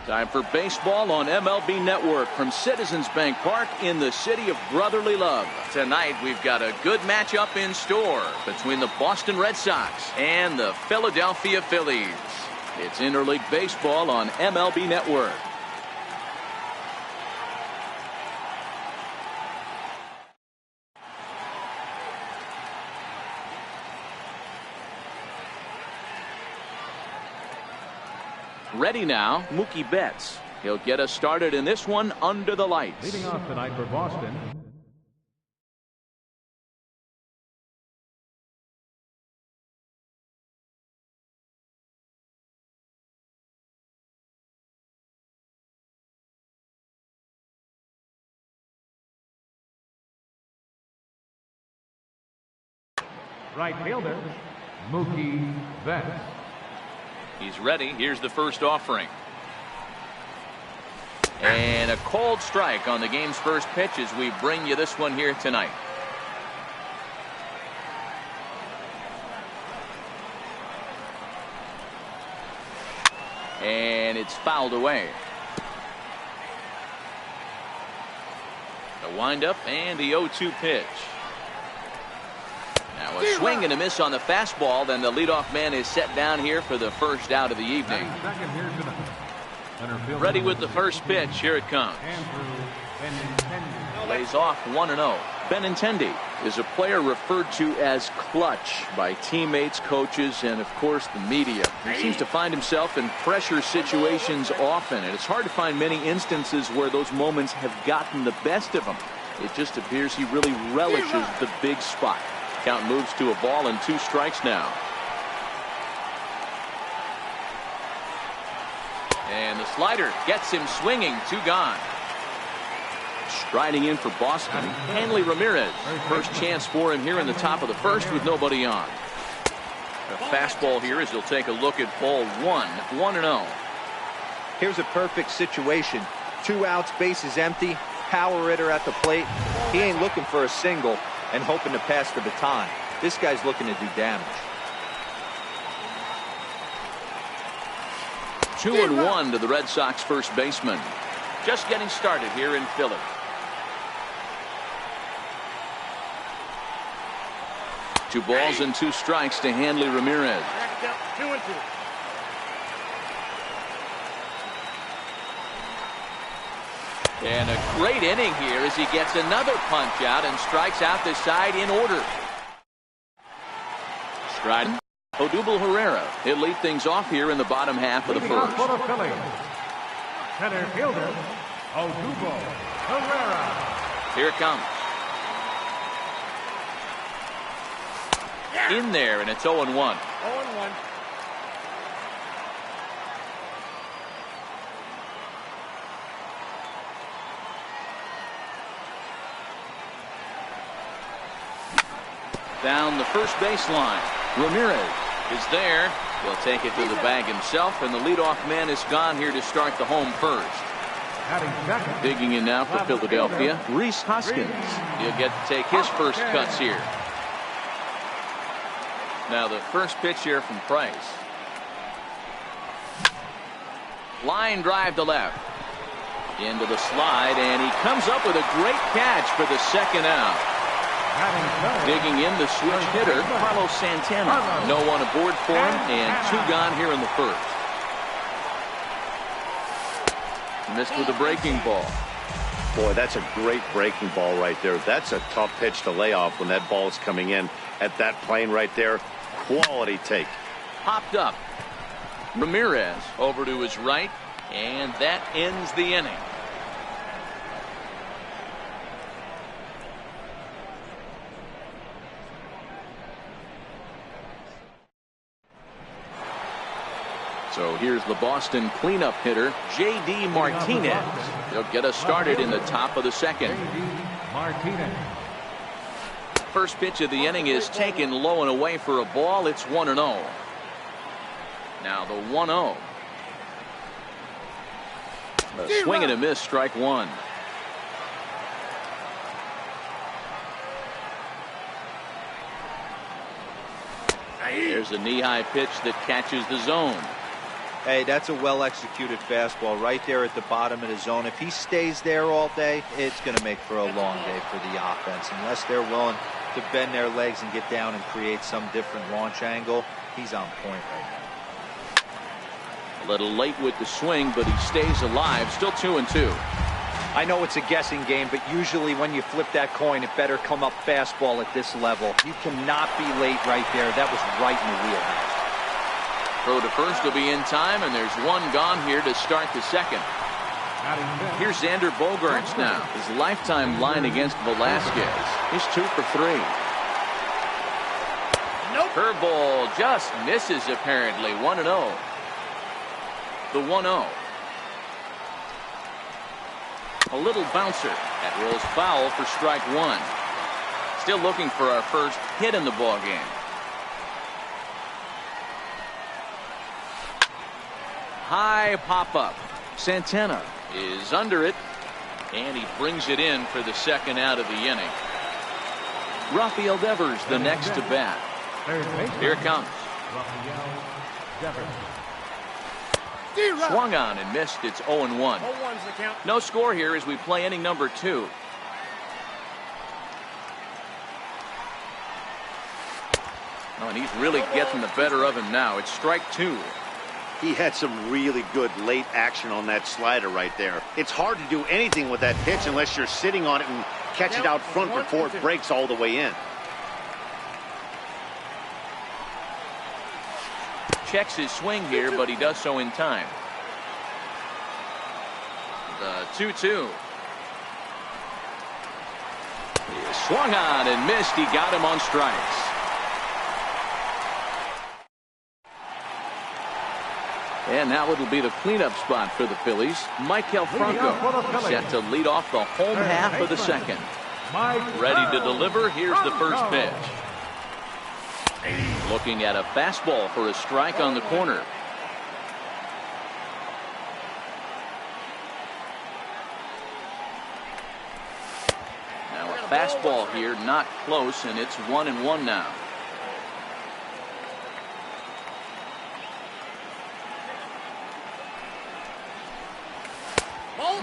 Time for baseball on MLB Network from Citizens Bank Park in the city of brotherly love. Tonight we've got a good matchup in store between the Boston Red Sox and the Philadelphia Phillies. It's interleague baseball on MLB Network. Ready now, Mookie Betts. He'll get us started in this one under the lights. Leading off tonight for Boston, right fielder, Mookie Betts. He's ready. Here's the first offering. And a cold strike on the game's first pitch as we bring you this one here tonight. And it's fouled away. The windup and the 0-2 pitch. Now a swing and a miss on the fastball. Then the leadoff man is set down here for the first out of the evening. Ready with the first pitch. Here it comes. Lays off 1-0. Benintendi is a player referred to as clutch by teammates, coaches, and of course the media. He seems to find himself in pressure situations often, and it's hard to find many instances where those moments have gotten the best of him. It just appears he really relishes the big spot. Count moves to a ball and 2 strikes now. And the slider gets him swinging. 2 gone. Striding in for Boston, Hanley Ramirez. First chance for him here in the top of the first with nobody on. A fastball here as he'll take a look at ball 1-0. Here's a perfect situation. 2 outs, bases empty, power hitter at the plate. He ain't looking for a single and hoping to pass the baton. This guy's looking to do damage. 2-1 to the Red Sox first baseman. Just getting started here in Philly. Two balls and 2 strikes to Hanley Ramirez. 2-2. And a great inning here as he gets another punch out and strikes out the side in order. Striding. Odubel Herrera. He'll lead things off here in the bottom half of the first. Center fielder, Odubel Herrera. Here it comes. In there, and it's 0-1. 0-1. Down the first baseline. Ramirez is there. He'll take it to the bag himself, and the leadoff man is gone here to start the home first. Digging in now for Philadelphia, Rhys Hoskins. He'll get to take his first cuts here. Now the first pitch here from Price. Line drive to left. Into the slide, and he comes up with a great catch for the second out. Digging in the switch hitter, Carlos Santana. No one aboard for him, and 2 gone here in the first. Missed with a breaking ball. Boy, that's a great breaking ball right there. That's a tough pitch to lay off when that ball is coming in at that plane right there. Quality take. Popped up. Ramirez over to his right, and that ends the inning. So here's the Boston cleanup hitter, J.D. Martinez. He'll get us started in the top of the second. Martinez. First pitch of the inning is taken low and away for a ball. It's 1-0. Now the 1-0. A swing and a miss, strike 1. There's a knee-high pitch that catches the zone. Hey, that's a well-executed fastball right there at the bottom of the zone. If he stays there all day, it's going to make for a long day for the offense. Unless they're willing to bend their legs and get down and create some different launch angle, he's on point right now. A little late with the swing, but he stays alive. Still 2-2. I know it's a guessing game, but usually when you flip that coin, it better come up fastball at this level. You cannot be late right there. That was right in the wheelhouse. Throw to first will be in time, and there's one gone here to start the second. Here's Xander Bogaerts now. His lifetime line against Velasquez. He's 2 for 3. Nope. Curveball just misses apparently. 1-0. The 1-0. A little bouncer. That rolls foul for strike 1. Still looking for our first hit in the ball game. High pop-up. Santana is under it, and he brings it in for the second out of the inning. Rafael Devers, the next to bat. Here it comes. Swung on and missed. It's 0-1. No score here as we play inning number 2. Oh, and he's really getting the better of him now. It's strike 2. He had some really good late action on that slider right there. It's hard to do anything with that pitch unless you're sitting on it and catch it out front before it breaks all the way in. Checks his swing here, but he does so in time. The 2-2. He swung on and missed. He got him on strikes. And now it'll be the cleanup spot for the Phillies. Michael Franco set to lead off the home half of the second. Ready to deliver. Here's the first pitch. Looking at a fastball for a strike on the corner. Now a fastball here, not close, and it's 1-1 now.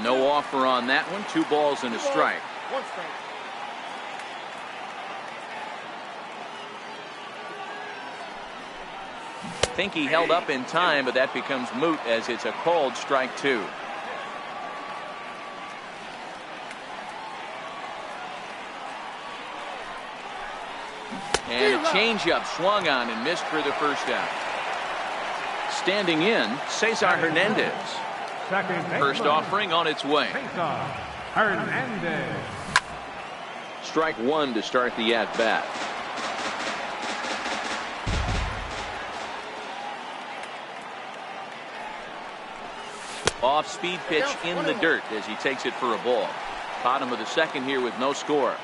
No offer on that one. 2 balls and a strike. Think he held up in time, but that becomes moot as it's a called strike 2. And a changeup swung on and missed for the first out. Standing in, Cesar Hernandez. First offering on its way. Hernandez. Strike 1 to start the at-bat. Off-speed pitch in the dirt as he takes it for a ball. Bottom of the second here with no score.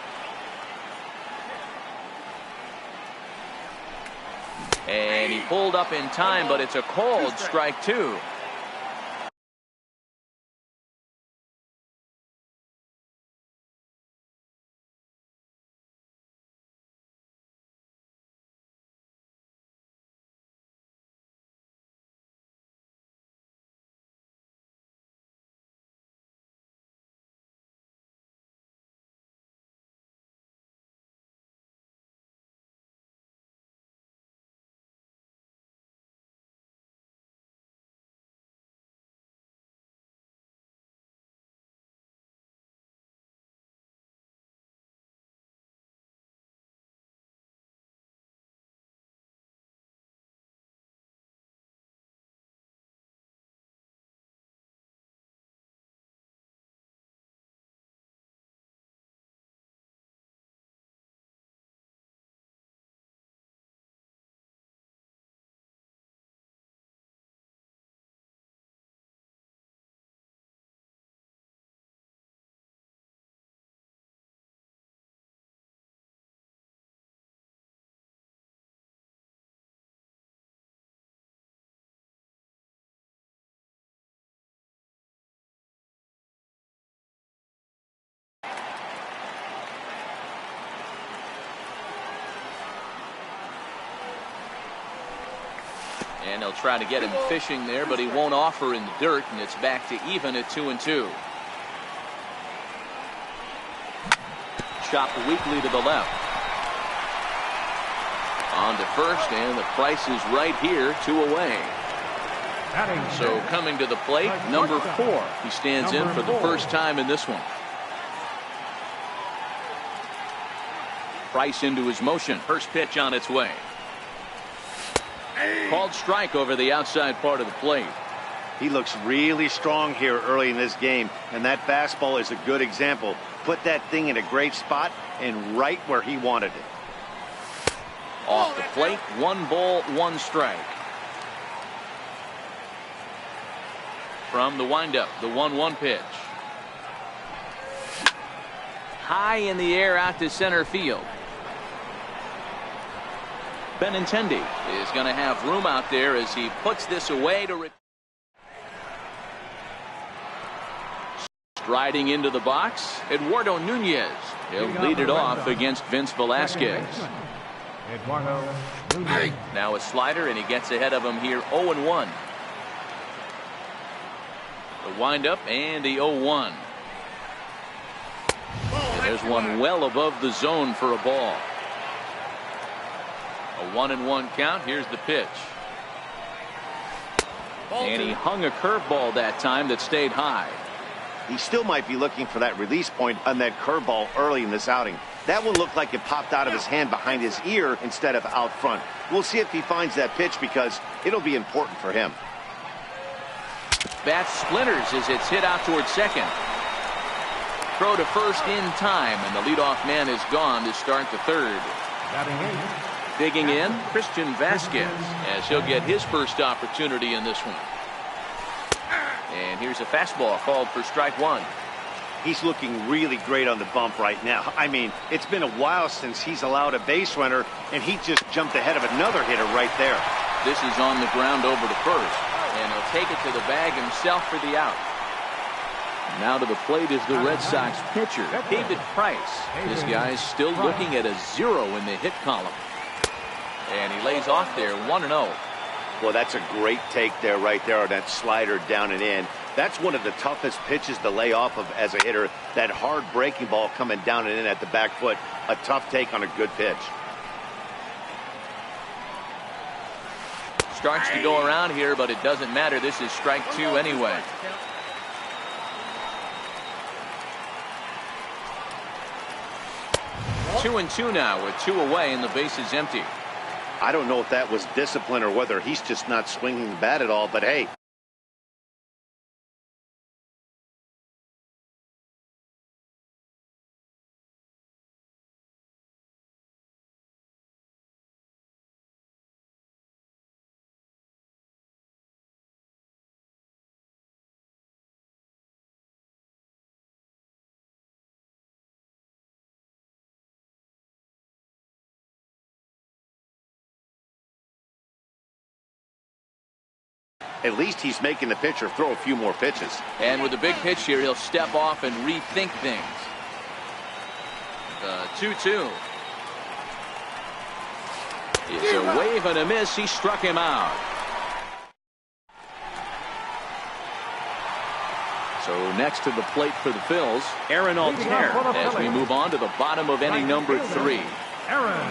And he pulled up in time, but it's a called strike 2. And they'll try to get him fishing there, but he won't offer in the dirt, and it's back to even at 2-2. Chopped weakly to the left. On to first, and the price is right here, 2 away. So coming to the plate, number 4. He stands in for the first time in this one. Price into his motion. First pitch on its way. Called strike over the outside part of the plate. He looks really strong here early in this game, and that fastball is a good example. Put that thing in a great spot and right where he wanted it. Off the plate, 1 ball, 1 strike. From the windup, the 1-1 pitch. High in the air out to center field. Benintendi is going to have room out there as he puts this away to striding into the box. Eduardo Nunez. He'll lead it off against Vince Velasquez. Eduardo Nunez. Now a slider, and he gets ahead of him here, 0-1. The windup and the 0-1. And there's one well above the zone for a ball. A 1-1 count. Here's the pitch. And he hung a curveball that time that stayed high. He still might be looking for that release point on that curveball early in this outing. That one looked like it popped out of his hand behind his ear instead of out front. We'll see if he finds that pitch because it'll be important for him. Bat splinters as it's hit out towards second. Throw to first in time, and the leadoff man is gone to start the third. Digging in, Christian Vasquez, as he'll get his first opportunity in this one. And here's a fastball called for strike 1. He's looking really great on the bump right now. I mean, it's been a while since he's allowed a base runner, and he just jumped ahead of another hitter right there. This is on the ground over to first, and he'll take it to the bag himself for the out. Now to the plate is the Red Sox pitcher, David Price. This guy's still looking at a 0 in the hit column. And he lays off there, 1-0. Well, that's a great take there right there on that slider down and in. That's one of the toughest pitches to lay off of as a hitter. That hard breaking ball coming down and in at the back foot. A tough take on a good pitch. Starts to go around here, but it doesn't matter. This is strike 2 anyway. Two and 2 now with 2 away and the base is empty. I don't know if that was discipline or whether he's just not swinging the bat at all, but hey. At least he's making the pitcher throw a few more pitches. And with a big pitch here, he'll step off and rethink things. The 2-2. It's a wave and a miss. He struck him out. So next to the plate for the Phils, Aaron Altair, as we move on to the bottom of inning number 3.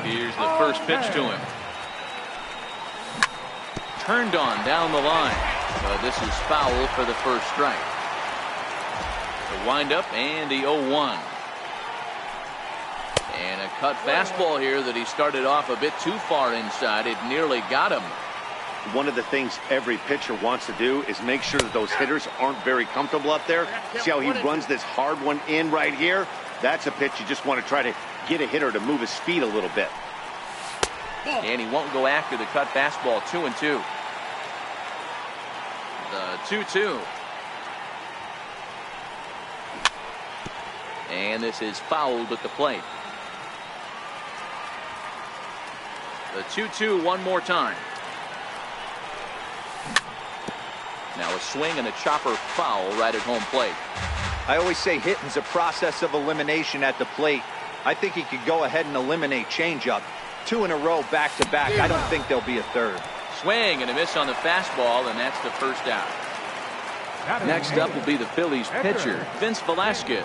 Here's the first pitch to him. Turned on down the line. This is foul for the first strike. The windup and the 0-1. And a cut fastball here that he started off a bit too far inside. It nearly got him. One of the things every pitcher wants to do is make sure that those hitters aren't very comfortable up there. See how he runs this hard one in right here? That's a pitch you just want to try to get a hitter to move his feet a little bit. And he won't go after the cut fastball. 2-2. The 2-2. And this is fouled at the plate. The 2-2 one more time. Now a swing and a chopper foul right at home plate. I always say hitting's a process of elimination at the plate. I think he could go ahead and eliminate changeup. 2 in a row back to back. I don't think there'll be a third. Swing and a miss on the fastball, and that's the first out. Next up will be the Phillies pitcher, Vince Velasquez.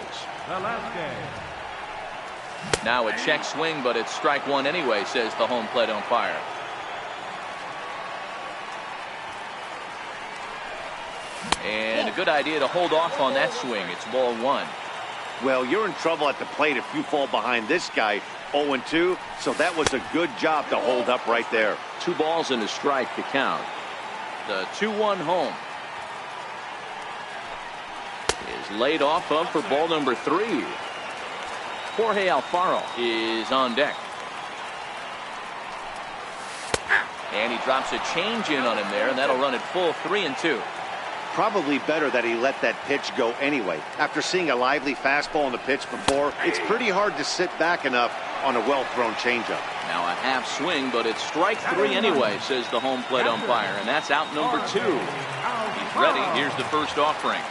Now a check swing, but it's strike one anyway, says the home plate umpire. And a good idea to hold off on that swing. It's ball one. Well, you're in trouble at the plate if you fall behind this guy. 0-2, so that was a good job to hold up right there. 2 balls and a strike to count. The 2-1 home is laid off of for ball number 3. Jorge Alfaro is on deck. And he drops a change in on him there, and that'll run it full 3-2. Probably better that he let that pitch go anyway. After seeing a lively fastball on the pitch before, it's pretty hard to sit back enough on a well-thrown changeup. Now a half swing, but it's strike 3 anyway, says the home plate umpire, and that's out number 2. He's ready. Here's the first offering.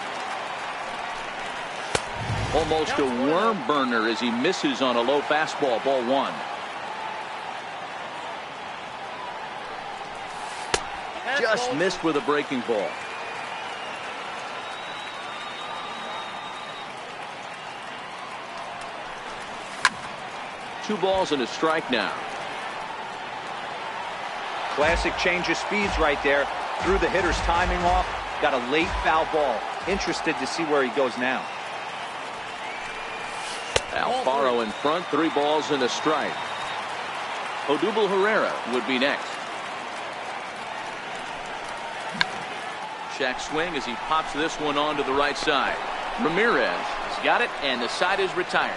Almost a worm burner as he misses on a low fastball, ball 1. Just missed with a breaking ball. Two balls and a strike now. Classic change of speeds right there. Threw the hitter's timing off. Got a late foul ball. Interested to see where he goes now. Alfaro in front, 3 balls and a strike. Odubel Herrera would be next. Check swing as he pops this one onto the right side. Ramirez has got it, and the side is retired.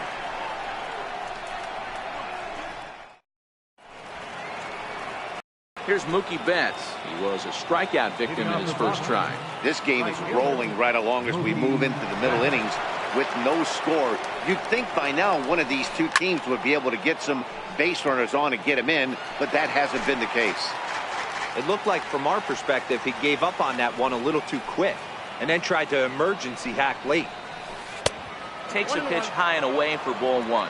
Here's Mookie Betts. He was a strikeout victim in his first try. This game is rolling right along as we move into the middle innings with no score. You'd think by now one of these two teams would be able to get some base runners on and get him in, but that hasn't been the case. It looked like from our perspective he gave up on that one a little too quick and then tried to emergency hack late. Takes a pitch high and away for ball 1.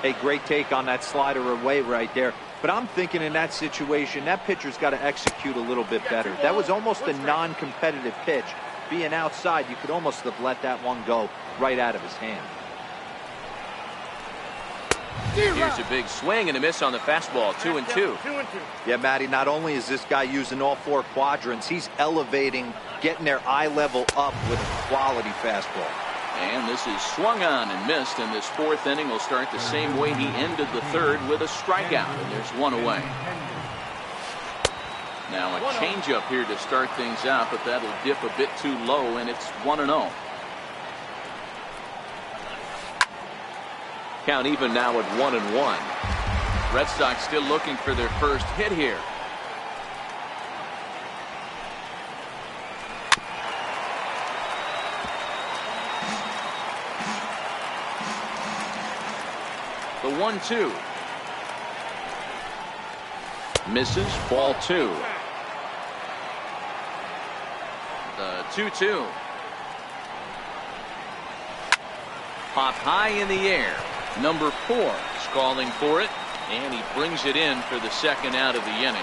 A great take on that slider away right there. But I'm thinking in that situation, that pitcher's got to execute a little bit better. That was almost a non-competitive pitch. Being outside, you could almost have let that one go right out of his hand. Here's a big swing and a miss on the fastball, 2-2. Yeah, Matty, not only is this guy using all 4 quadrants, he's elevating, getting their eye level up with a quality fastball. And this is swung on and missed, and this 4th inning will start the same way he ended the 3rd with a strikeout, and there's 1 away. Now a changeup here to start things out, but that'll dip a bit too low, and it's 1-0. Count even now at 1-1. Red Sox still looking for their first hit here. The 1-2. Misses, ball 2. The 2-2. Popped high in the air. Number 4 is calling for it, and he brings it in for the 2nd out of the inning.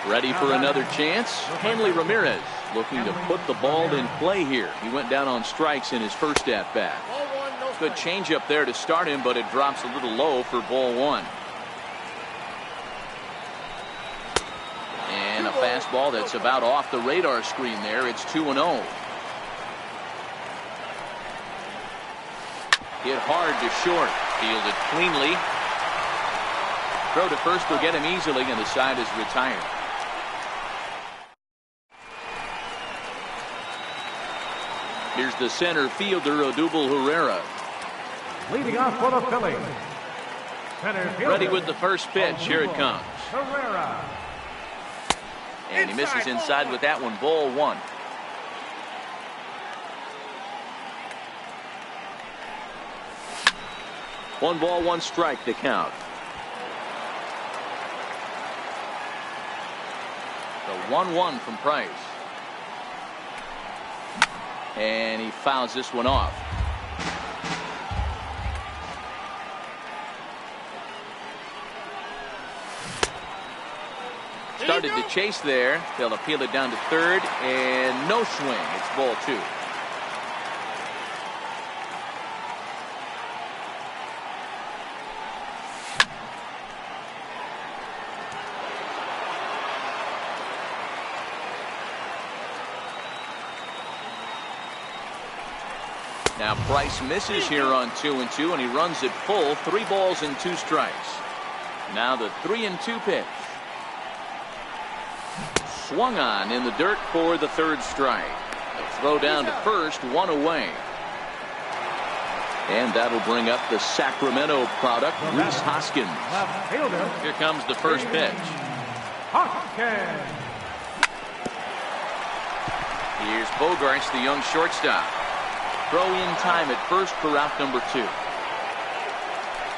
Ready for another chance? Hanley Ramirez looking to put the ball in play here. He went down on strikes in his first at-bat. Good changeup there to start him, but it drops a little low for ball 1. And a fastball that's about off the radar screen there. It's 2-0. Hit hard to short. Fielded cleanly. Throw to first will get him easily, and the side is retired. Here's the center fielder, Odubel Herrera. Leading off for the Phillies. Center fielder. Ready with the first pitch. Here it comes. Herrera. And he misses inside with that one. Ball 1. One ball, 1 strike to count. The 1-1 from Price. And he fouls this one off. started to chase there. They'll appeal it down to third, and no swing. It's ball 2. Now Price misses here on 2-2, and he runs it full. 3 balls and 2 strikes. Now the 3-2 pitch. Swung on in the dirt for the 3rd strike. A throw down to first, 1 away. And that'll bring up the Sacramento product, Rhys Hoskins. Here comes the first pitch. Here's Bogarts, the young shortstop. Throw in time at first for out number 2.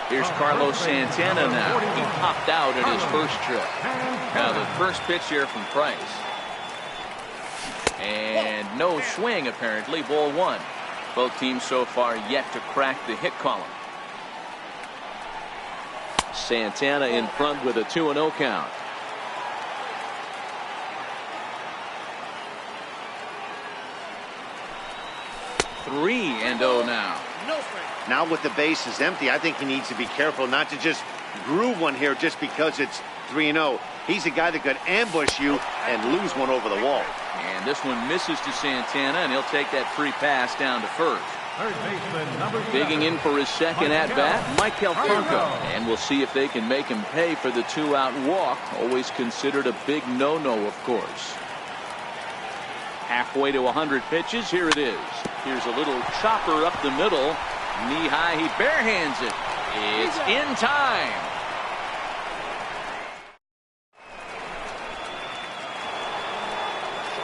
Here's Carlos Santana now. He popped out at his first trip. Now the first pitch here from Price. And no swing apparently. Ball 1. Both teams so far yet to crack the hit column. Santana in front with a 2-0 count. 3-0 now. Now with the bases empty, I think he needs to be careful not to just groove one here just because it's 3-0. He's a guy that could ambush you and lose one over the wall. And this one misses to Santana, and he'll take that free pass down to first. Digging in for his second at-bat, Michael Franco. And we'll see if they can make him pay for the 2-out walk. Always considered a big no-no, of course. Halfway to 100 pitches. Here it is. Here's a little chopper up the middle. Knee high. He barehands it. It's in time.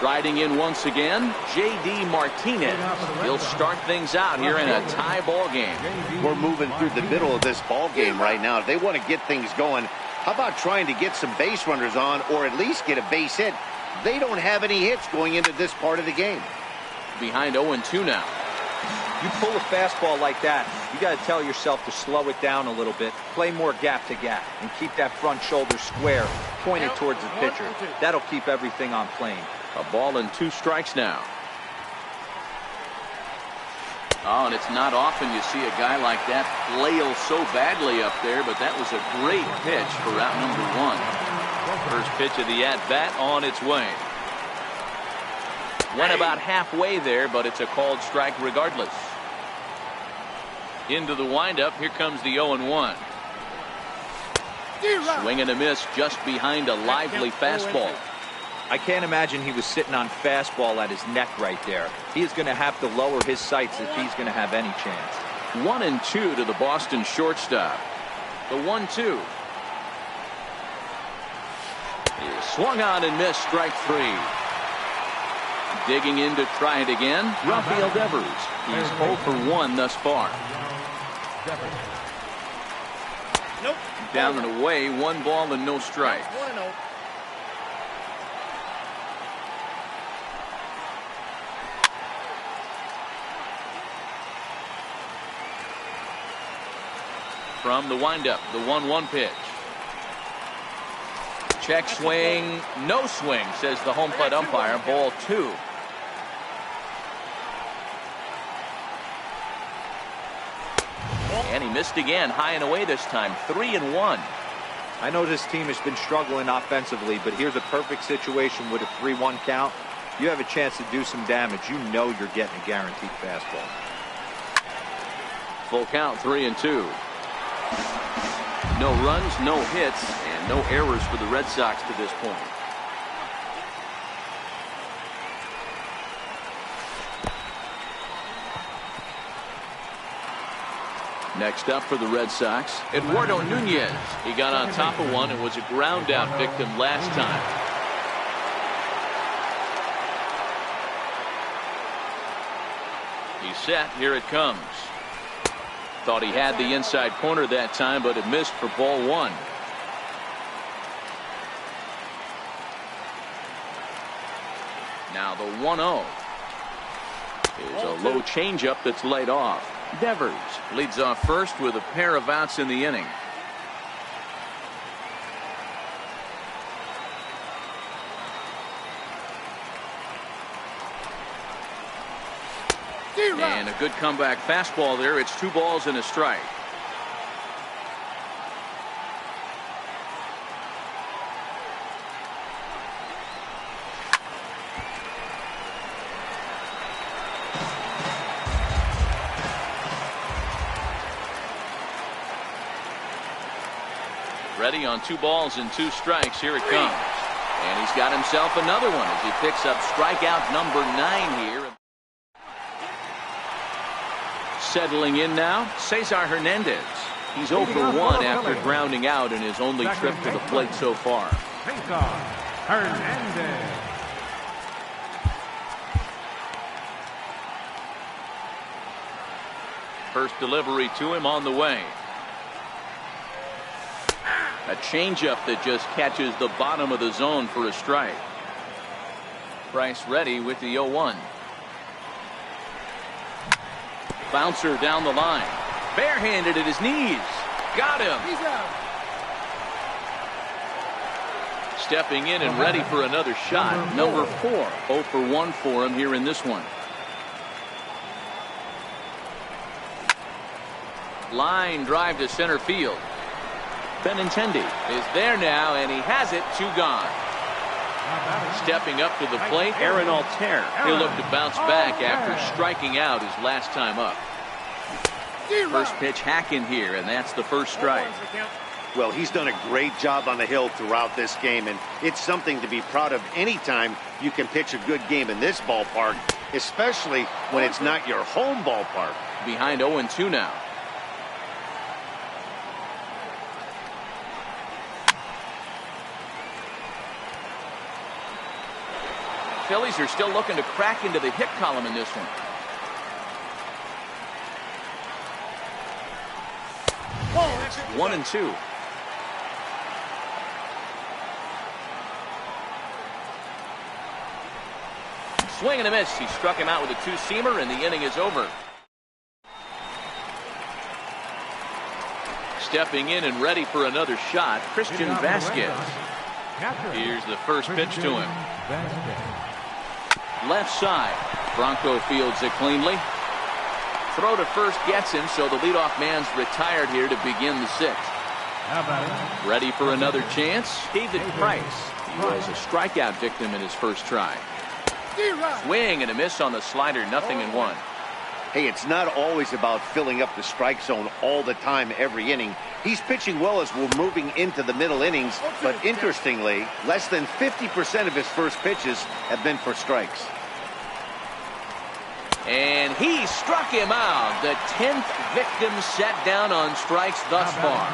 Riding in once again, J.D. Martinez. He'll start things out here in a tie ball game. We're moving through the middle of this ball game right now. If they want to get things going, how about trying to get some base runners on or at least get a base hit? They don't have any hits going into this part of the game. Behind 0-2 now. You pull a fastball like that, you got to tell yourself to slow it down a little bit, play more gap to gap, and keep that front shoulder square, pointed towards the pitcher. That'll keep everything on plane. A ball and 2 strikes now. Oh, and it's not often you see a guy like that flail so badly up there, but that was a great pitch for out number 1. First pitch of the at-bat on its way. Went about halfway there, but it's a called strike regardless. Into the windup. Here comes the 0-1. Swing and a miss just behind a lively fastball. I can't imagine he was sitting on fastball at his neck right there. He is going to have to lower his sights if he's going to have any chance. 1-2 to the Boston shortstop. The 1-2. Swung on and missed. Strike 3. Digging in to try it again, Rafael Devers. He's 0 for 1 thus far. Nope. Down and away, 1 ball and no strikes. 1-0. From the windup, the 1-1 pitch. Check swing, no swing, says the home plate umpire. Ball 2. And he missed again, high and away this time. 3-1. I know this team has been struggling offensively, but here's a perfect situation with a 3-1 count. You have a chance to do some damage. You know you're getting a guaranteed fastball. Full count, 3-2. No runs, no hits, and no errors for the Red Sox to this point. Next up for the Red Sox, Eduardo Nunez. He got on top of one and was a ground out victim last time. He's set. Here it comes. Thought he had the inside corner that time, but it missed for ball 1. Now the 1-0 is a low changeup that's laid off. Devers leads off first with a pair of outs in the inning. good comeback fastball there. It's 2 balls and a strike. Ready on 2 balls and 2 strikes. Here it comes. And he's got himself another one as he picks up strikeout number 9 here. Settling in now, Cesar Hernandez. He's 0 for 1 after grounding out in his only trip to the plate so far. Cesar Hernandez. First delivery to him on the way. A changeup that just catches the bottom of the zone for a strike. Price ready with the 0-1. Bouncer down the line. Barehanded at his knees. Got him. He's out. Stepping in and ready for another shot. Number 4. 0 for 1 for him here in this one. Line drive to center field. Benintendi is there now, and he has it. 2 gone. Stepping up to the plate, Aaron Altair. He'll look to bounce back after striking out his last time up. First pitch hacking here, and that's the first strike. Well, he's done a great job on the hill throughout this game, and it's something to be proud of anytime you can pitch a good game in this ballpark, especially when it's not your home ballpark. Behind 0-2 now. Phillies are still looking to crack into the hit column in this one. Oh, 1-2. Swing and a miss. He struck him out with a 2-seamer, and the inning is over. Stepping in and ready for another shot, Christian Vasquez. Here's the first pitch to him. Left side. Bronco fields it cleanly. Throw to first gets him, so the leadoff man's retired here to begin the 6th. Ready for another chance, David Price. He was a strikeout victim in his first try. Swing and a miss on the slider, 0-1. Hey, it's not always about filling up the strike zone all the time every inning. He's pitching well as we're moving into the middle innings, but interestingly, less than 50% of his first pitches have been for strikes. And he struck him out. The 10th victim set down on strikes thus far.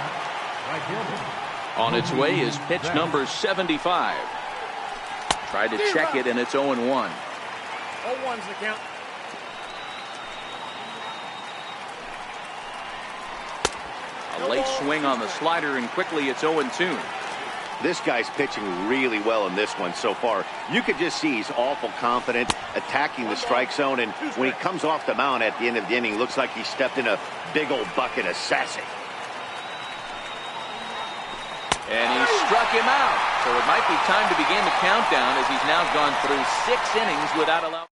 On its way is pitch number 75. Tried to check it, and it's 0-1. 0-1's the count. A late swing on the slider, and quickly it's 0-2. This guy's pitching really well in this one so far. You could just see he's awful confident attacking the strike zone, and when he comes off the mound at the end of the inning, looks like he stepped in a big old bucket of sassy. And he struck him out. So it might be time to begin the countdown, as he's now gone through 6 innings without allowing.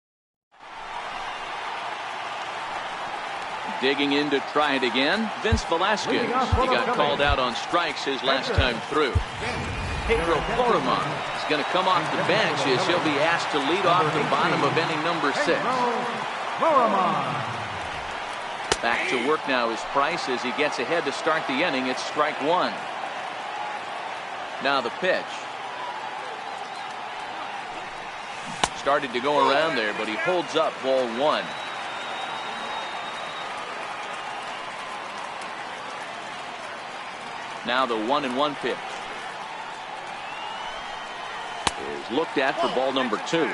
Digging in to try it again, Vince Velasquez. He got called out on strikes his last time through. Pedro Florimon is going to come off the bench as he'll be asked to lead off the bottom of inning number 6. Back to work now is Price as he gets ahead to start the inning. It's strike 1. Now the pitch. Started to go around there, but he holds up ball 1. Now the 1-1 pitch is looked at for ball number 2.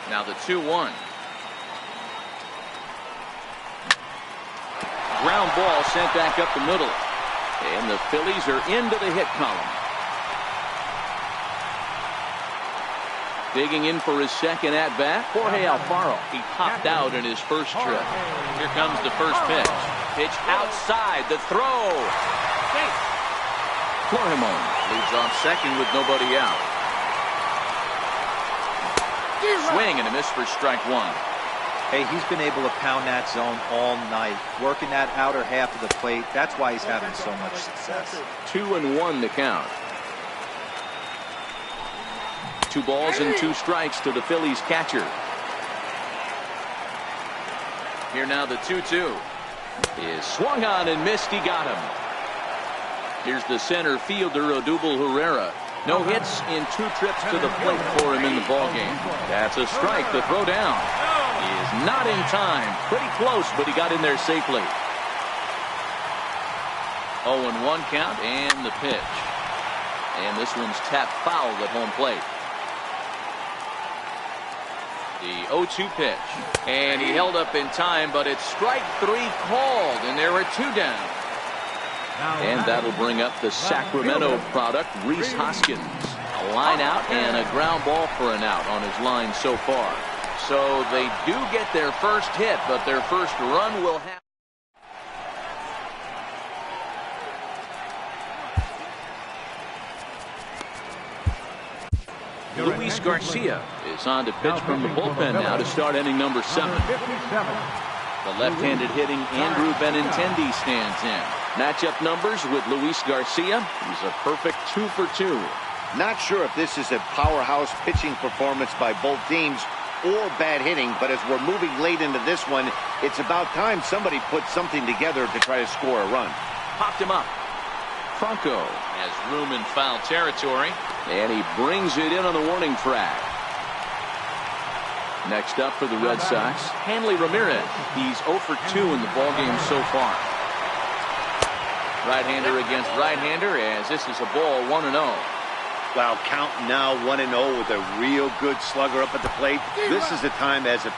Now the 2-1. Ground ball sent back up the middle. And the Phillies are into the hit column. Digging in for his second at-bat, Jorge Alfaro. He popped out in his first trip. Here comes the first pitch. Pitch outside, the throw. Florimon leads off second with nobody out. Swing and a miss for strike one. Hey, he's been able to pound that zone all night, working that outer half of the plate. That's why he's having so much success. 2-1 to count. 2 balls and 2 strikes to the Phillies catcher. Here now the 2-2 is swung on and missed. He got him. Here's the center fielder, Odubel Herrera. No hits in 2 trips to the plate for him in the ballgame. That's a strike. The throw down. He is not in time. Pretty close, but he got in there safely. 0-1 count and the pitch. And this one's tapped foul at home plate. The 0-2 pitch. And he held up in time, but it's strike 3 called, and there are 2 down. And that'll bring up the Sacramento product, Rhys Hoskins. A line out and a ground ball for an out on his line so far. So they do get their first hit, but their first run will have. Luis Garcia is on to pitch from the bullpen now to start inning number 7. The left-handed hitting Andrew Benintendi stands in. Matchup numbers with Luis Garcia. He's a perfect 2 for 2. Not sure if this is a powerhouse pitching performance by both teams or bad hitting, but as we're moving late into this one, it's about time somebody put something together to try to score a run. Popped him up. Franco has room in foul territory, and he brings it in on the warning track. Next up for the Red Sox, Hanley Ramirez. He's 0 for 2 in the ballgame so far. Right-hander against right-hander, as this is a ball 1-0. Wow, count now 1-0 with a real good slugger up at the plate. This is the time as a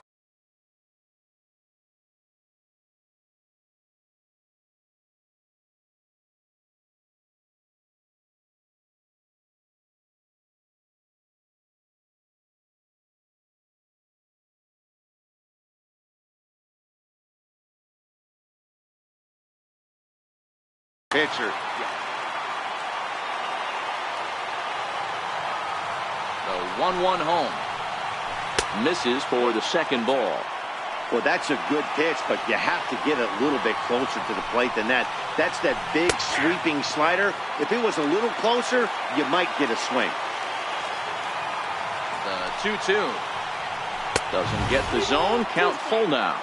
pitcher. The 1-1 home. Misses for the second ball. Well, that's a good pitch, but you have to get a little bit closer to the plate than that. That's that big sweeping slider. If it was a little closer, you might get a swing. The 2-2. Doesn't get the zone. Count full now.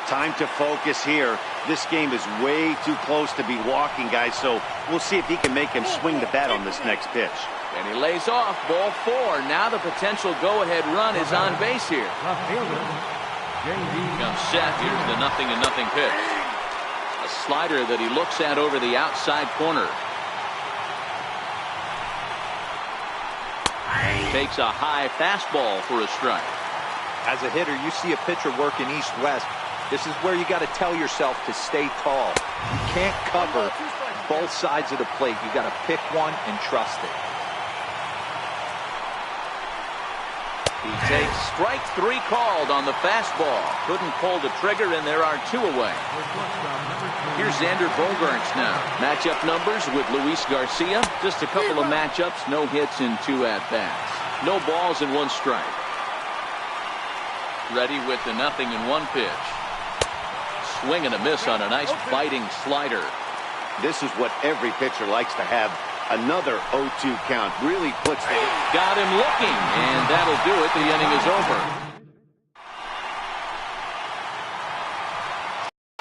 Time to focus here. This game is way too close to be walking, guys, so we'll see if he can make him swing the bat on this next pitch. And he lays off, ball 4. Now the potential go-ahead run is on base here. Comes set. Here's the 0-0 pitch. A slider that he looks at over the outside corner. Takes a high fastball for a strike. As a hitter, you see a pitcher working east-west. This is where you got to tell yourself to stay tall. You can't cover both sides of the plate. You got to pick one and trust it. He takes strike 3 called on the fastball. Couldn't pull the trigger, and there are 2 away. Here's Xander Bogaerts now. Matchup numbers with Luis Garcia. Just a couple of matchups. No hits in 2 at-bats. No balls and 1 strike. Ready with the 0-1 pitch. Swing and a miss on a nice biting slider. This is what every pitcher likes to have. Another 0-2 count really puts the... Got him looking, and that'll do it. The inning is over.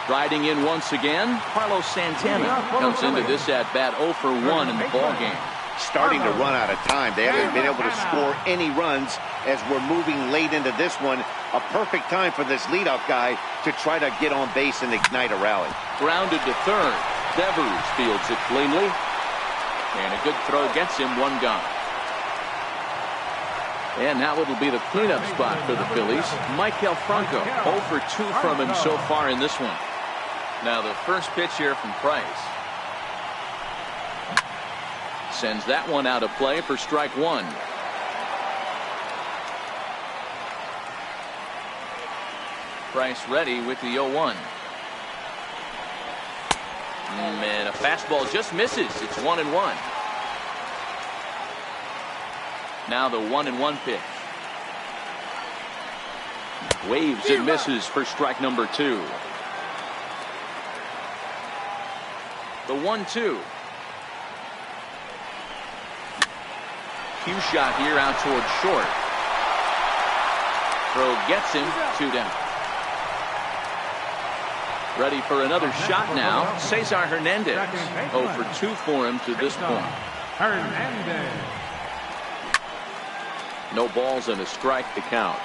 Riding in once again, Carlos Santana comes into this at-bat 0 for 1 in the ballgame. Starting to run out of time. They haven't been able to score any runs as we're moving late into this one. A perfect time for this leadoff guy to try to get on base and ignite a rally. Grounded to third. Devers fields it cleanly. And a good throw gets him 1 gone. And now it'll be the cleanup spot for the Phillies. Maikel Franco, 0 for 2 from him so far in this one. Now the first pitch here from Price. Sends that one out of play for strike 1. Price ready with the 0-1. And a fastball just misses. It's 1-1. Now the 1-1 pitch. Waves and misses for strike number 2. The 1-2. Cue shot here out towards short. Throw gets him. 2 down. Ready for another shot now. Cesar Hernandez. 0 for 2 for him to this point. Hernandez. No balls and a strike to count.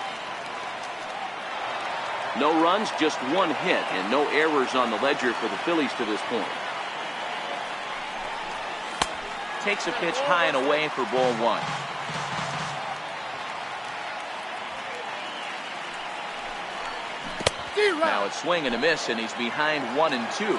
No runs, just 1 hit, and no errors on the ledger for the Phillies to this point. Takes a pitch high and away for ball 1. Now it's swing and a miss, and he's behind 1-2.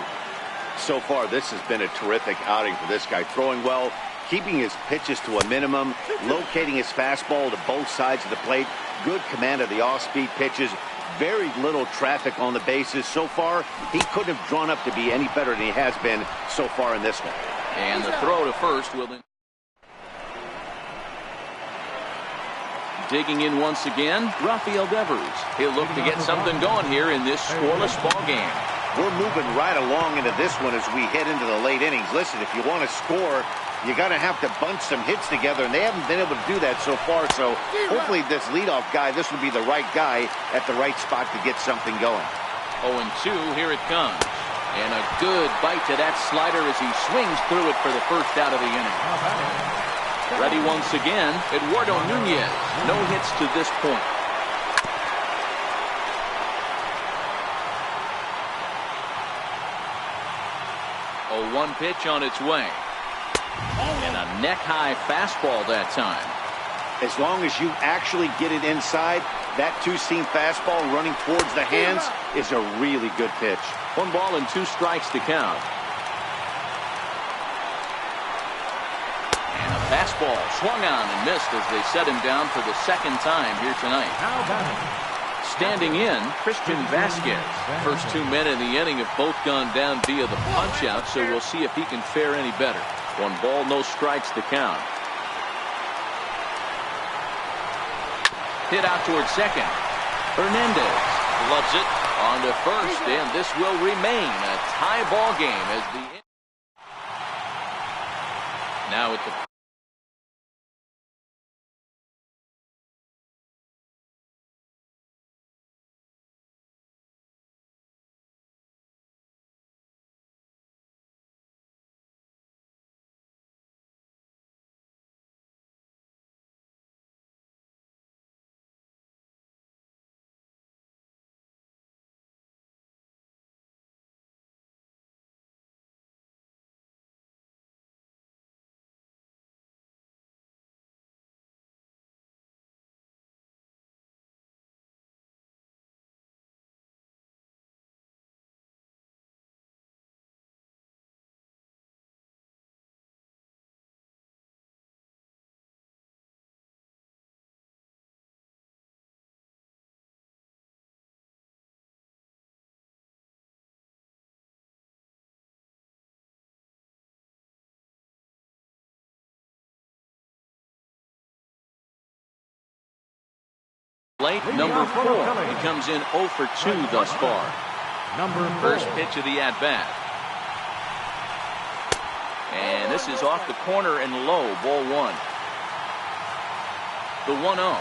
So far, this has been a terrific outing for this guy. Throwing well, keeping his pitches to a minimum, locating his fastball to both sides of the plate, good command of the off-speed pitches, very little traffic on the bases. So far, he couldn't have drawn up to be any better than he has been so far in this one. And the throw to first will... Digging in once again, Rafael Devers. He'll look to get something going here in this scoreless ball game. We're moving right along into this one as we head into the late innings. Listen, if you want to score, you got to have to bunch some hits together, and they haven't been able to do that so far. So hopefully this leadoff guy, this will be the right guy at the right spot to get something going. 0-2, here it comes. And a good bite to that slider as he swings through it for the first out of the inning. Ready once again, Eduardo Nunez. No hits to this point. A 1 pitch on its way. And a neck-high fastball that time. As long as you actually get it inside, that two-seam fastball running towards the hands is a really good pitch. 1 ball and 2 strikes to count. And a fastball swung on and missed as they set him down for the 2nd time here tonight. Standing in, Christian Vasquez. First 2 men in the inning have both gone down via the punch-out, so we'll see if he can fare any better. 1 ball, no strikes to count. Hit out towards second. Hernandez loves it on to first, and this will remain a tie ball game as the... Now at the... Late, number 4. He comes in 0 for 2 thus far. First pitch of the at-bat. And this is off the corner and low, ball 1. The 1-0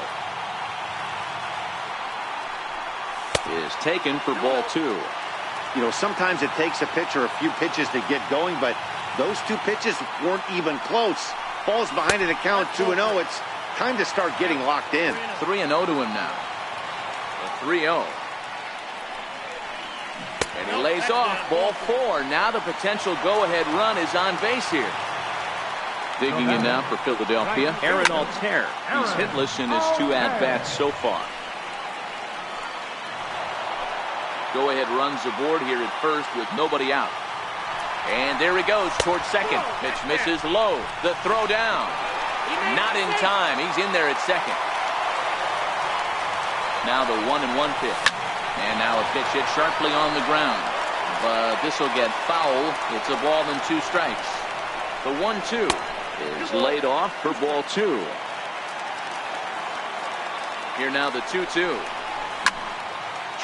is taken for ball 2. You know, sometimes it takes a pitcher a few pitches to get going, but those 2 pitches weren't even close. Falls behind in the count 2-0. It's time to start getting locked in. 3-0 to him now. The 3-0. And he lays off ball 4. Now the potential go-ahead run is on base here. Digging in now for Philadelphia, Aaron Altair. He's hitless in his 2 at-bats so far. Go-ahead runs aboard here at first with nobody out. And there he goes towards second. Pitch misses low. The throw down. Not in time. He's in there at second. Now the 1-1 pitch. And now a pitch hit sharply on the ground. But this will get foul. It's a ball and 2 strikes. The 1-2 is laid off for ball 2. Here now the 2-2.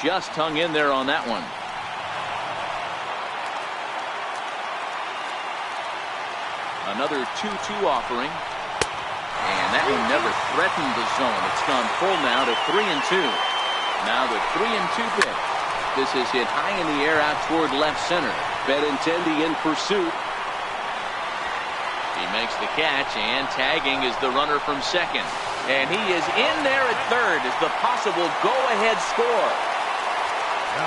just hung in there on that one. Another 2-2 offering. And that one never threatened the zone. It's gone full now to 3-2. Now the 3-2 pitch. This is hit high in the air out toward left center. Benintendi in pursuit. He makes the catch, and tagging is the runner from second. And he is in there at third as the possible go-ahead score.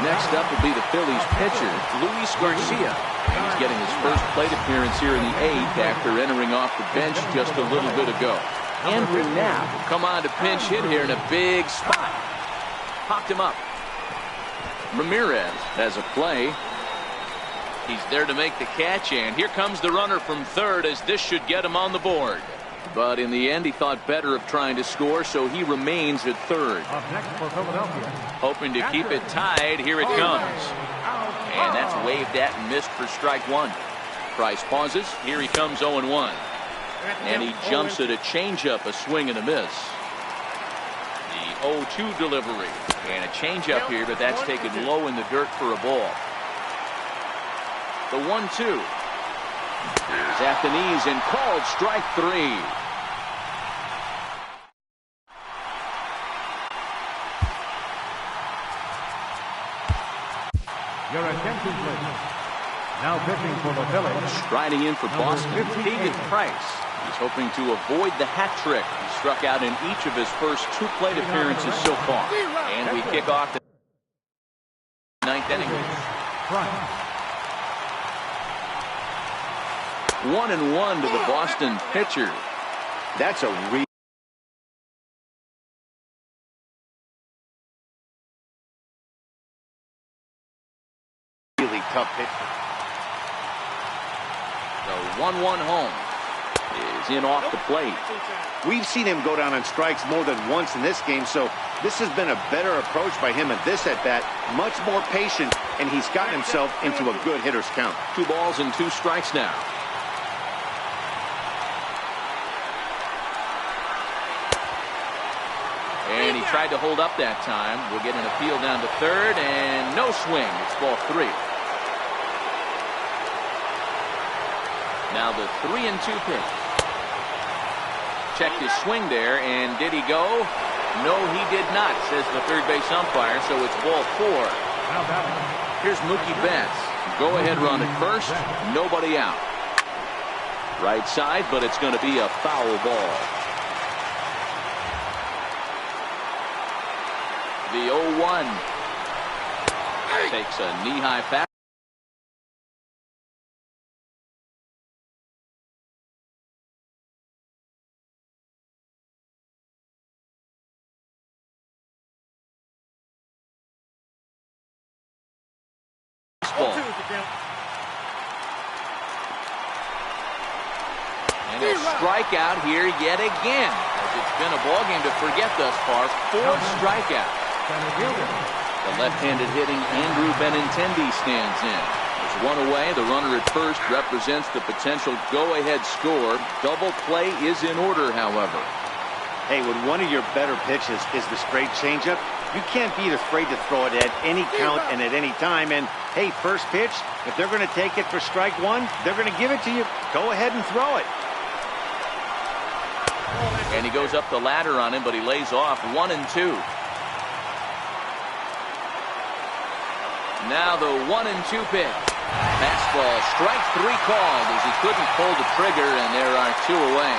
Next up will be the Phillies pitcher, Luis Garcia. And he's getting his first plate appearance here in the eighth after entering off the bench just a little bit ago. Andrew Knapp will come on to pinch hit here in a big spot. Popped him up. Ramirez has a play. He's there to make the catch, and here comes the runner from third as this should get him on the board. But in the end, he thought better of trying to score, so he remains at third. Up next for Philadelphia. Hoping to keep it tied. Here it comes. And that's waved at and missed for strike one. Price pauses. Here he comes 0-1. And he jumps at a changeup, a swing and a miss. The 0-2 delivery. And a changeup here, but that's taken low in the dirt for a ball. The 1-2. Here's at the knees and called strike three. Your attention, please. Now pitching for the Phillies. Striding in for Boston, David Price. He's hoping to avoid the hat trick. He struck out in each of his first two plate appearances so far. And we kick off the ninth inning. 1-1 to the Boston pitcher. That's a really tough pitch. The 1-1 home is in off the plate. We've seen him go down on strikes more than once in this game, so this has been a better approach by him at this at-bat. Much more patient, and he's gotten himself into a good hitter's count. 2 balls and 2 strikes now. And he tried to hold up that time. We'll get an appeal down to third, and no swing. It's ball 3. Now the 3-2 pitch. Checked his swing there, and did he go? No, he did not, says the third base umpire, so it's ball 4. Here's Mookie Betts. Go-ahead run at first, nobody out. Right side, but it's going to be a foul ball. The 0-1 takes a knee-high fastball. And a strikeout here yet again, as it's been a ball game to forget thus far. 4 strikeouts. The left-handed hitting Andrew Benintendi stands in. There's 1 away. The runner at first represents the potential go-ahead score. Double play is in order, however. Hey, when one of your better pitches is the straight changeup, you can't be afraid to throw it at any count and at any time. And, hey, first pitch, if they're going to take it for strike one, they're going to give it to you. Go ahead and throw it. And he goes up the ladder on him, but he lays off 1-2. Now the 1-2 pitch. Fastball, strike 3 called as he couldn't pull the trigger, and there are 2 away.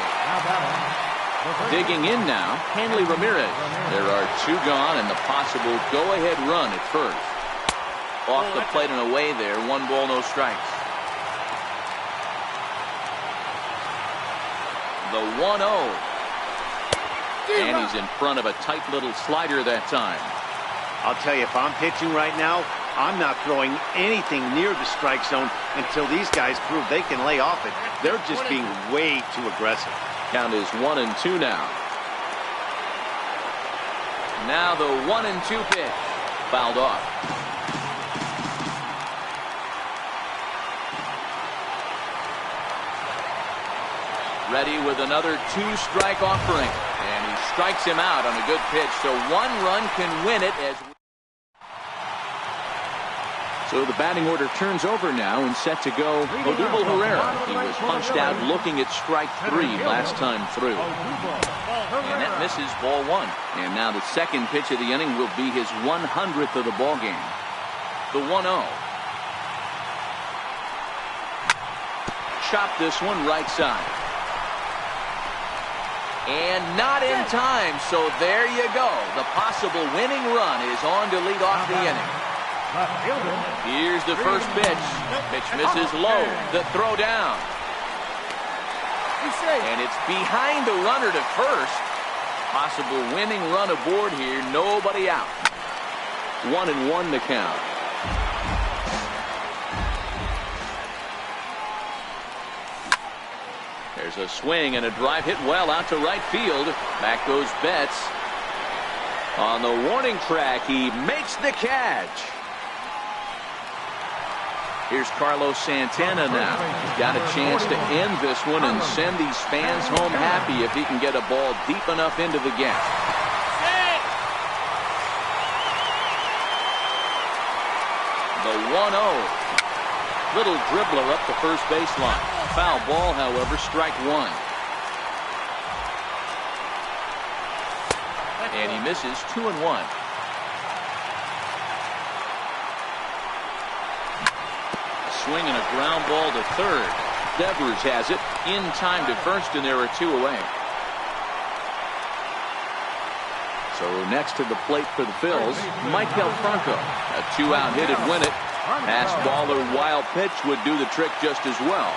Digging in now, Hanley Ramirez. There are 2 gone and the possible go-ahead run at first. Off the plate and away there, 1 ball, no strikes. The 1-0. And he's in front of a tight little slider that time. I'll tell you, if I'm pitching right now, I'm not throwing anything near the strike zone until these guys prove they can lay off it. They're just being way too aggressive. Count is 1-2 now. Now the 1-2 pitch. Fouled off. Ready with another 2-strike offering. And he strikes him out on a good pitch. So 1 run can win it as So the batting order turns over now and set to go. Odubel Herrera. He was punched out looking at strike 3 last time through. And that misses ball 1. And now the second pitch of the inning will be his 100th of the ball game. The 1-0. Chop this one right side. And not in time, so there you go. The possible winning run is on to lead off the inning. Here's the first pitch. Pitch misses low. The throw down. And it's behind the runner to first. Possible winning run aboard here. Nobody out. 1-1 the count. There's a swing and a drive hit well out to right field. Back goes Betts. On the warning track, he makes the catch. Here's Carlos Santana now. He's got a chance to end this one and send these fans home happy if he can get a ball deep enough into the gap. The 1-0. Little dribbler up the first baseline. Foul ball, however, strike 1. And he misses 2-1. Swing and a ground ball to third. Devers has it in time to first, and there are 2 away. So next to the plate for the Phils, Maikel Franco. A 2-out hit would win it. Pass ball or wild pitch would do the trick just as well.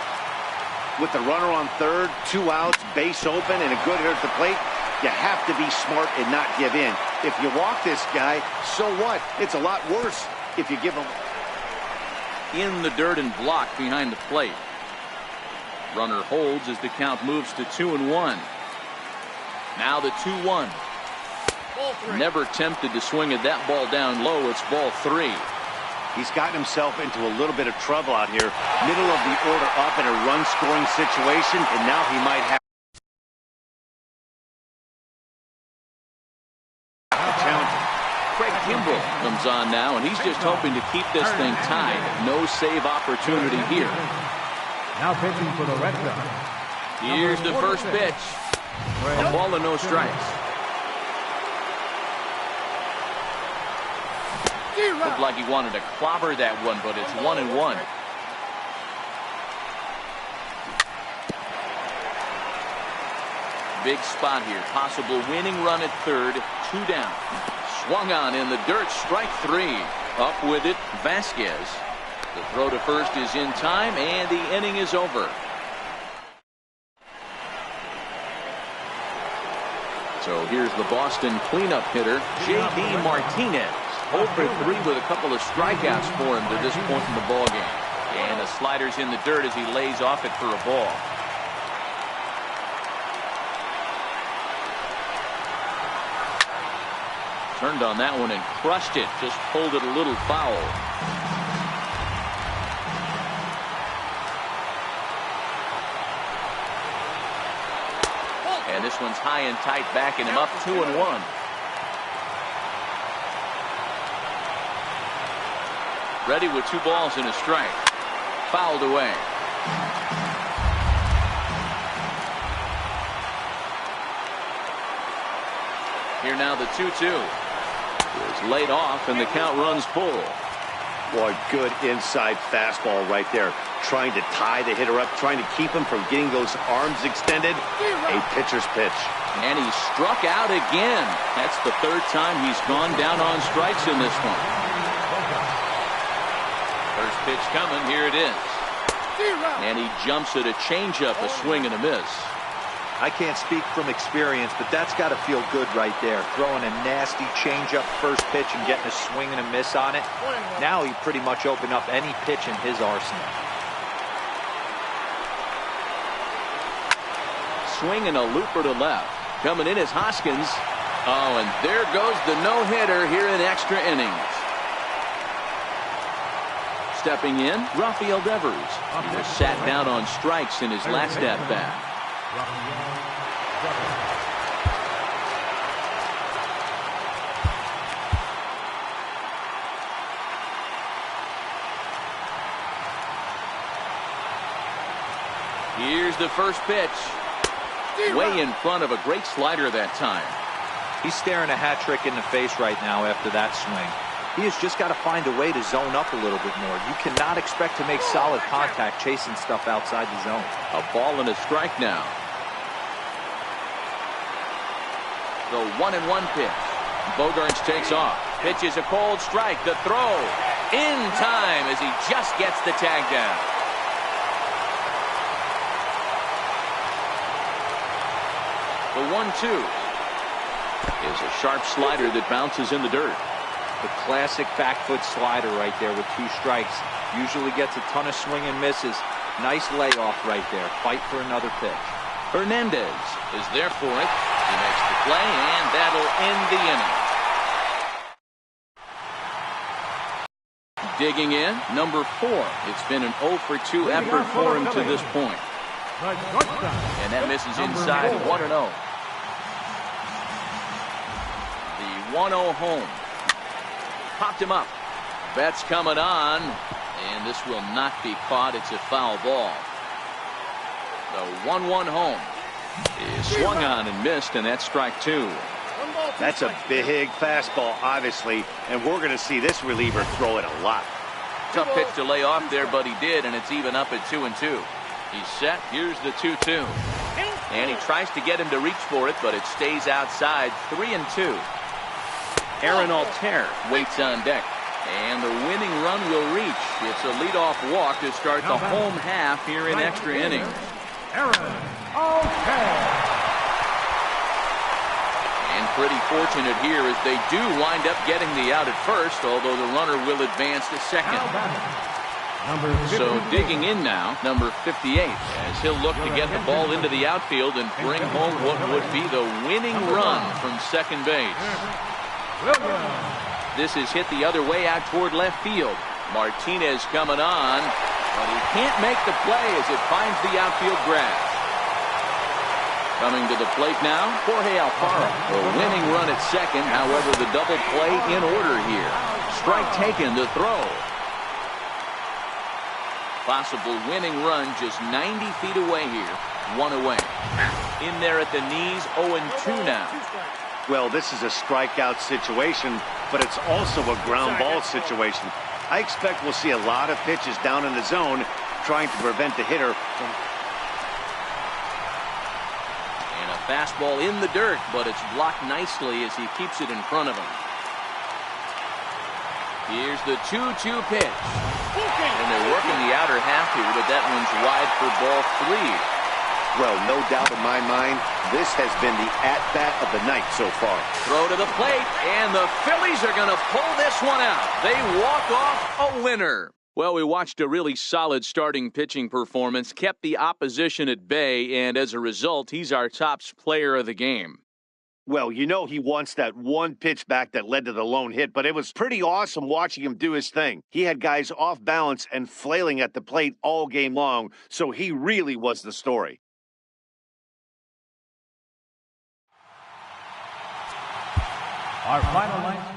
With the runner on third, 2 outs, base open, and a good hit at the plate, you have to be smart and not give in. If you walk this guy, so what? It's a lot worse if you give him. In the dirt and blocked behind the plate. Runner holds as the count moves to 2-1. Now the 2-1. Never tempted to swing at that ball down low. It's ball 3. He's gotten himself into a little bit of trouble out here. Middle of the order up in a run-scoring situation, and now he might have a challenge. Craig Kimbrell comes on now, and he's just hoping to keep this thing tied. No save opportunity here. Now pitching for the Red Sox. Here's the first pitch. A ball and no strikes. Looked like he wanted to clobber that one, but it's 1-1. Big spot here. Possible winning run at third. 2 down. Swung on in the dirt. Strike 3. Up with it, Vasquez. The throw to first is in time, and the inning is over. So here's the Boston cleanup hitter, J.D. Martinez. 0 for 3 with a couple of strikeouts for him to this point in the ball game. And the slider's in the dirt as he lays off it for a ball. Turned on that one and crushed it. Just pulled it a little foul. And this one's high and tight, backing him up 2-1. Ready with 2 balls and a strike. Fouled away. Here now the 2-2. Is laid off and the count runs full. Boy, good inside fastball right there. Trying to tie the hitter up, trying to keep him from getting those arms extended. A pitcher's pitch. And he struck out again. That's the 3rd time he's gone down on strikes in this one. First pitch coming. Here it is. And he jumps at a changeup, a swing and a miss. I can't speak from experience, but that's got to feel good right there. Throwing a nasty changeup first pitch and getting a swing and a miss on it. Now he pretty much opened up any pitch in his arsenal. Swing and a looper to left. Coming in is Hoskins. Oh, and there goes the no-hitter here in extra innings. Stepping in, Rafael Devers. He was sat down on strikes in his last at-bat. Here's the first pitch. Way in front of a great slider that time. He's staring a hat trick in the face right now after that swing. He has just got to find a way to zone up a little bit more. You cannot expect to make solid contact chasing stuff outside the zone. A ball and a strike now. The 1-1 pitch. Bogaerts takes off. Pitch is a cold strike. The throw in time as he just gets the tag down. The 1-2 is a sharp slider that bounces in the dirt. The classic back foot slider right there with 2 strikes. Usually gets a ton of swing and misses. Nice layoff right there. Fight for another pitch. Hernandez is there for it. He makes the play, and that'll end the inning. Digging in, number 4. It's been an 0 for 2 effort for him to this point. And that misses inside. 1-0. The 1-0 home. Popped him up. Bet's coming on, and this will not be caught. It's a foul ball. The 1-1 home is swung on and missed, and that's strike 2. That's a big fastball, obviously, and we're going to see this reliever throw it a lot. Tough pitch to lay off there, but he did, and it's even up at 2-2. He's set. Here's the 2-2. And he tries to get him to reach for it, but it stays outside. 3-2. Aaron Altair waits on deck. And the winning run will reach. It's a leadoff walk to start the home half here in extra innings. Aaron Altair. And pretty fortunate here as they do wind up getting the out at first, although the runner will advance to second. So digging in now, number 58, as he'll look to get the ball into the outfield and bring home what would be the winning run from second base. This is hit the other way out toward left field. Martinez coming on, but he can't make the play as it finds the outfield grass. Coming to the plate now, Jorge Alfaro. The winning run at second, however, the double play in order here. Strike taken, the throw. Possible winning run just 90 feet away here. 1 away. In there at the knees, 0-2 now. Well, this is a strikeout situation, but it's also a ground ball situation. I expect we'll see a lot of pitches down in the zone trying to prevent the hitter from... And a fastball in the dirt, but it's blocked nicely as he keeps it in front of him. Here's the 2-2 pitch. And they're working the outer half here, but that one's wide for ball 3. Well, no doubt in my mind, this has been the at-bat of the night so far. Throw to the plate, and the Phillies are going to pull this one out. They walk off a winner. Well, we watched a really solid starting pitching performance, kept the opposition at bay, and as a result, he's our top player of the game. Well, you know he wants that one pitch back that led to the lone hit, but it was pretty awesome watching him do his thing. He had guys off balance and flailing at the plate all game long, so he really was the story. Our final line